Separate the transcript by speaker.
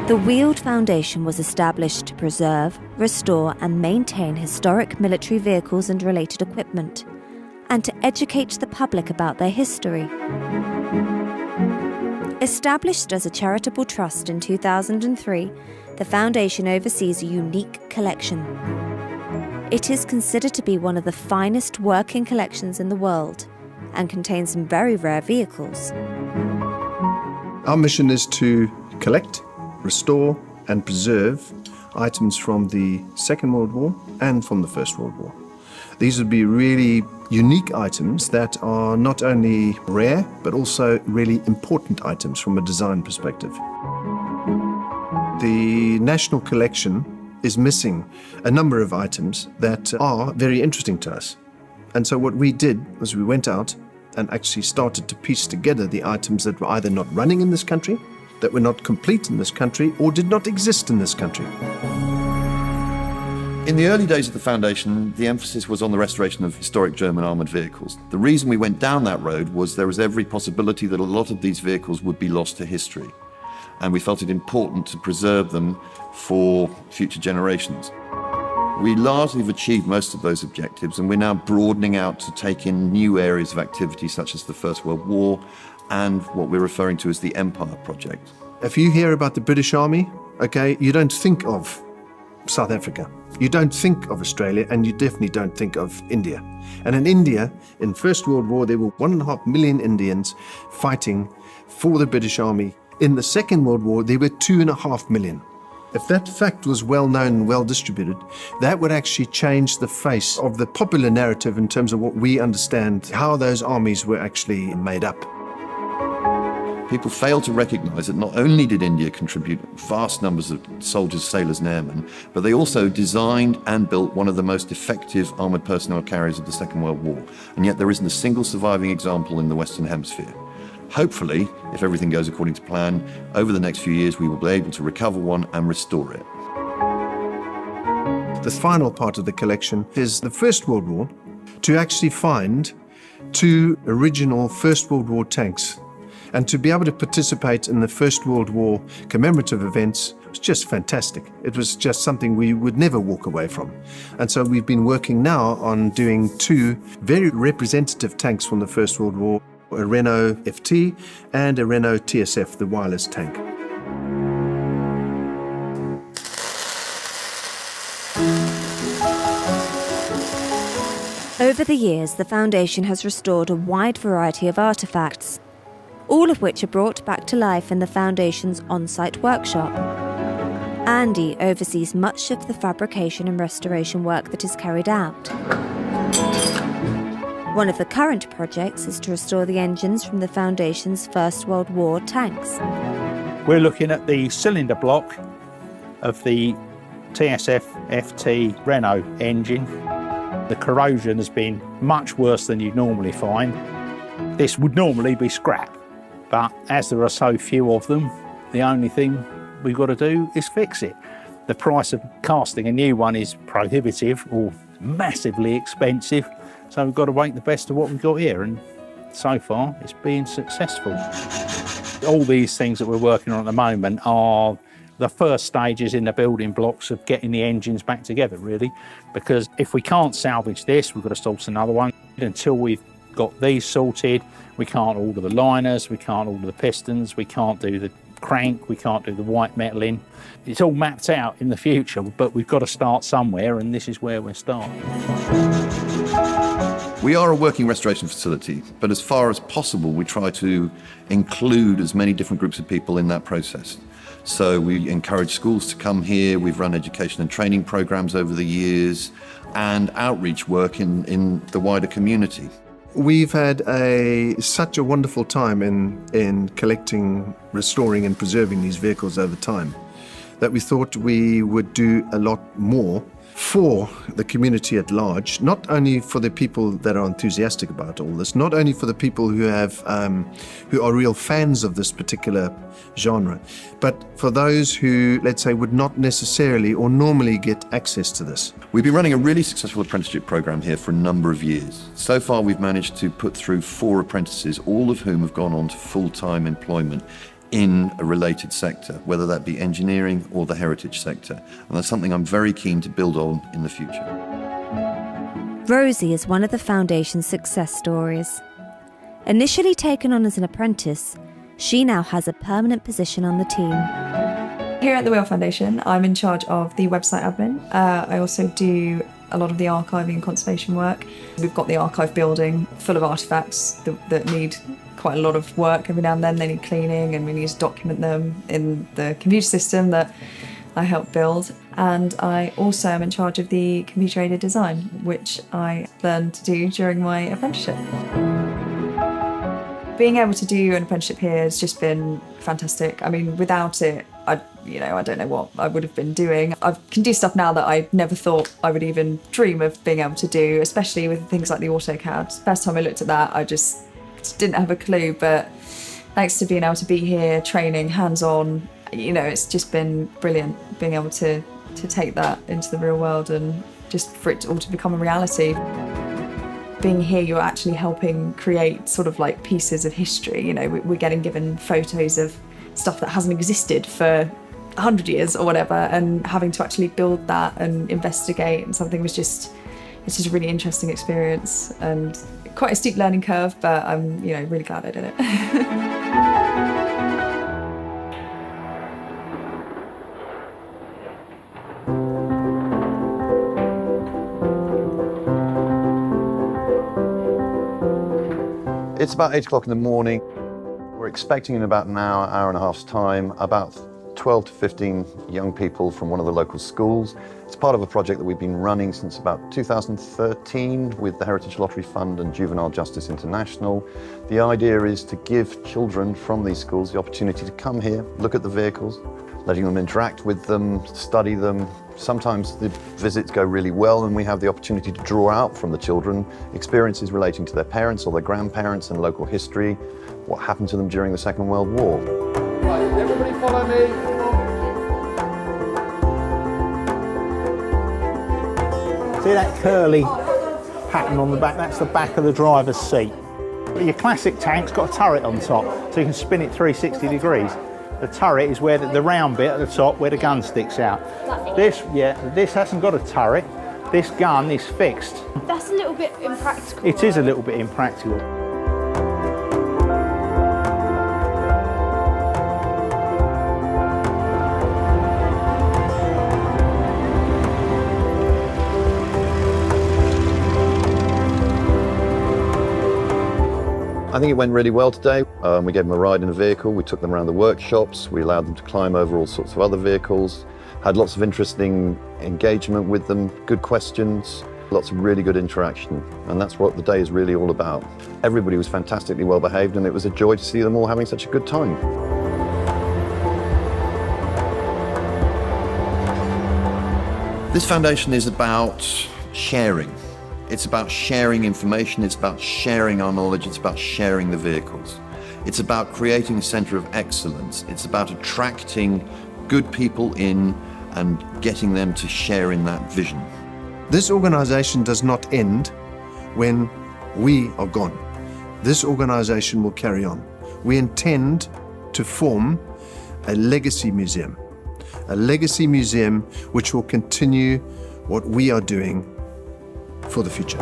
Speaker 1: The Weald Foundation was established to preserve, restore and maintain historic military vehicles and related equipment, and to educate the public about their history. Established as a charitable trust in 2003, the Foundation oversees a unique collection. It is considered to be one of the finest working collections in the world and contains some very rare vehicles.
Speaker 2: Our mission is to collect, restore and preserve items from the Second World War and from the First World War. These would be really unique items that are not only rare, but also really important items from a design perspective. The National Collection is missing a number of items that are very interesting to us. And so what we did was we went out and actually started to piece together the items that were either not running in this country, that were not complete in this country, or did not exist in this country.
Speaker 3: In the early days of the Foundation, the emphasis was on the restoration of historic German armoured vehicles. The reason we went down that road was there was every possibility that a lot of these vehicles would be lost to history, and we felt it important to preserve them for future generations. We largely have achieved most of those objectives, and we're now broadening out to take in new areas of activity such as the First World War and what we're referring to as the Empire Project.
Speaker 2: If you hear about the British Army, okay, you don't think of South Africa. You don't think of Australia, and you definitely don't think of India. And in India, in First World War, there were 1.5 million Indians fighting for the British Army. In the Second World War, there were 2.5 million. If that fact was well known and well distributed, that would actually change the face of the popular narrative in terms of what we understand, how those armies were actually made up.
Speaker 3: People fail to recognise that not only did India contribute vast numbers of soldiers, sailors and airmen, but they also designed and built one of the most effective armoured personnel carriers of the Second World War. And yet there isn't a single surviving example in the Western Hemisphere. Hopefully, if everything goes according to plan, over the next few years we will be able to recover one and restore it.
Speaker 2: The final part of the collection is the First World War, to actually find 2 original First World War tanks. And to be able to participate in the First World War commemorative events was just fantastic. It was just something we would never walk away from. And so we've been working now on doing 2 very representative tanks from the First World War, a Renault FT and a Renault TSF, the wireless tank.
Speaker 1: Over the years, the Foundation has restored a wide variety of artefacts, all of which are brought back to life in the Foundation's on-site workshop. Andy oversees much of the fabrication and restoration work that is carried out. One of the current projects is to restore the engines from the Foundation's First World War tanks.
Speaker 4: We're looking at the cylinder block of the TSF FT Renault engine. The corrosion has been much worse than you'd normally find. This would normally be scrap. But as there are so few of them, the only thing we've got to do is fix it. The price of casting a new one is prohibitive or massively expensive, so we've got to make the best of what we've got here, and so far it's been successful. All these things that we're working on at the moment are the first stages in the building blocks of getting the engines back together, really, because if we can't salvage this, we've got to source another one. Until we've got these sorted, we can't order the liners, we can't order the pistons, we can't do the crank, we can't do the white metal in. It's all mapped out in the future, but we've got to start somewhere, and this is where we're starting.
Speaker 3: We are a working restoration facility, but as far as possible we try to include as many different groups of people in that process. So we encourage schools to come here, we've run education and training programs over the years, and outreach work in the wider community.
Speaker 2: We've had such a wonderful time in collecting, restoring and preserving these vehicles over time that we thought we would do a lot more for the community at large, not only for the people that are enthusiastic about all this, not only for the people who are real fans of this particular genre, but for those who, let's say, would not necessarily or normally get access to this.
Speaker 3: We've been running a really successful apprenticeship program here for a number of years. So far, we've managed to put through 4 apprentices, all of whom have gone on to full-time employment in a related sector, whether that be engineering or the heritage sector. And that's something I'm very keen to build on in the future.
Speaker 1: Rosie is one of the Foundation's success stories. Initially taken on as an apprentice, she now has a permanent position on the team.
Speaker 5: Here at the Weald Foundation, I'm in charge of the website admin. I also do a lot of the archiving and conservation work. We've got the archive building full of artefacts that need quite a lot of work every now and then. They need cleaning and we need to document them in the computer system that I help build. And I also am in charge of the computer-aided design, which I learned to do during my apprenticeship. Being able to do an apprenticeship here has just been fantastic. I mean, without it, I don't know what I would have been doing. I can do stuff now that I never thought I would even dream of being able to do, especially with things like the AutoCAD. First time I looked at that, I just didn't have a clue, but thanks to being able to be here, training, hands-on, it's just been brilliant being able to take that into the real world and just for it all to become a reality. Being here, you're actually helping create sort of like pieces of history. We're getting given photos of stuff that hasn't existed for 100 years or whatever, and having to actually build that and investigate and something it's just a really interesting experience and quite a steep learning curve, but I'm really glad I did it.
Speaker 3: It's about 8 o'clock in the morning. We're expecting in about an hour and a half's time, about 12 to 15 young people from one of the local schools. It's part of a project that we've been running since about 2013 with the Heritage Lottery Fund and Juvenile Justice International. The idea is to give children from these schools the opportunity to come here, look at the vehicles, letting them interact with them, study them. Sometimes the visits go really well and we have the opportunity to draw out from the children experiences relating to their parents or their grandparents and local history, what happened to them during the Second World War.
Speaker 6: Right, everybody follow me.
Speaker 4: See that curly pattern on the back? That's the back of the driver's seat. Your classic tank's got a turret on top, so you can spin it 360 degrees. The turret is where the round bit at the top where the gun sticks out. This hasn't got a turret. This gun is fixed.
Speaker 7: That's a little bit impractical.
Speaker 4: It is a little bit impractical.
Speaker 3: I think it went really well today. We gave them a ride in a vehicle, we took them around the workshops, we allowed them to climb over all sorts of other vehicles, had lots of interesting engagement with them, good questions, lots of really good interaction, and that's what the day is really all about. Everybody was fantastically well behaved and it was a joy to see them all having such a good time. This foundation is about sharing. It's about sharing information, it's about sharing our knowledge, it's about sharing the vehicles. It's about creating a centre of excellence. It's about attracting good people in and getting them to share in that vision.
Speaker 2: This organisation does not end when we are gone. This organisation will carry on. We intend to form a legacy museum which will continue what we are doing for the future.